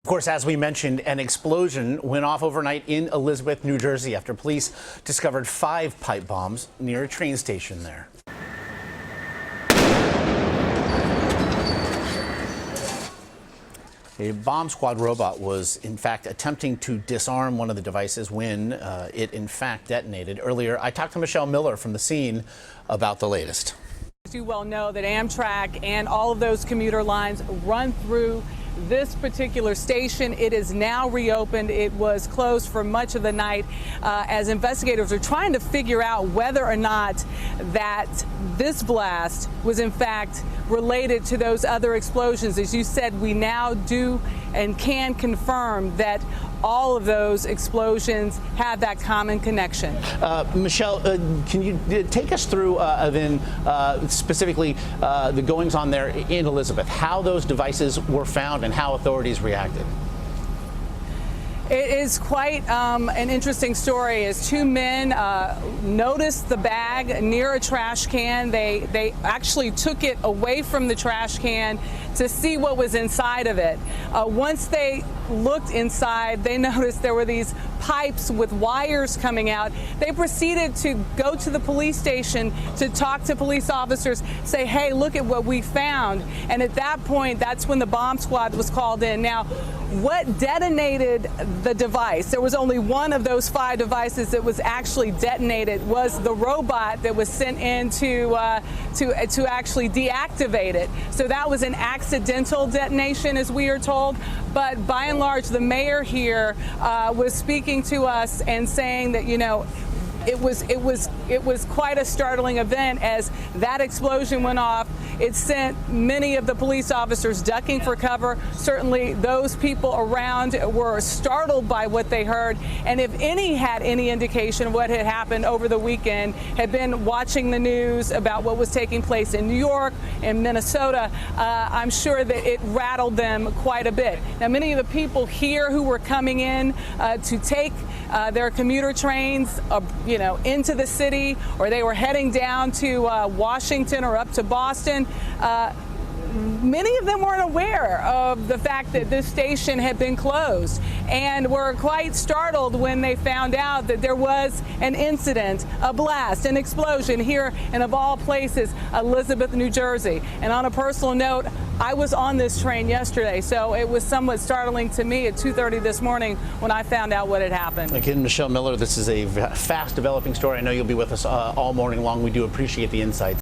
Of course, as we mentioned, an explosion went off overnight in Elizabeth, New Jersey, after police discovered 5 pipe bombs near a train station there. A bomb squad robot was, in fact, attempting to disarm one of the devices when it, in fact, detonated. Earlier, I talked to Michelle Miller from the scene about the latest. As you well know, that Amtrak and all of those commuter lines run through this particular station. It is now reopened. It was closed for much of the night as investigators are trying to figure out whether or not that this blast was in fact related to those other explosions. As you said, we now do and can confirm that all of those explosions have that common connection. Michelle, can you take us through then specifically the goings on there in Elizabeth, how those devices were found and how authorities reacted? It is quite an interesting story. As 2 men noticed the bag near a trash can, they actually took it away from the trash can to see what was inside of it. Once they looked inside, they noticed there were these pipes with wires coming out. They proceeded to go to the police station to talk to police officers, say, hey, look at what we found. And at that point, that's when the bomb squad was called in. Now, what detonated the device? There was only one of those 5 devices that was actually detonated, was the robot that was sent in to actually deactivate it. So that was an accidental detonation, as we are told. But by and large, the mayor here was speaking to us and saying that, you know, it was quite a startling event as that explosion went off. It sent many of the police officers ducking for cover. Certainly those people around were startled by what they heard. And if any had any indication of what had happened over the weekend, had been watching the news about what was taking place in New York and Minnesota, I'm sure that it rattled them quite a bit. Now, many of the people here who were coming in to take their commuter trains, into the city, or they were heading down to Washington or up to Boston, many of them weren't aware of the fact that this station had been closed and were quite startled when they found out that there was an incident, a blast, an explosion here in, of all places, Elizabeth, New Jersey. And on a personal note, I was on this train yesterday, so it was somewhat startling to me at 2:30 this morning when I found out what had happened. Again, Michelle Miller, this is a fast developing story. I know you'll be with us all morning long. We do appreciate the insights.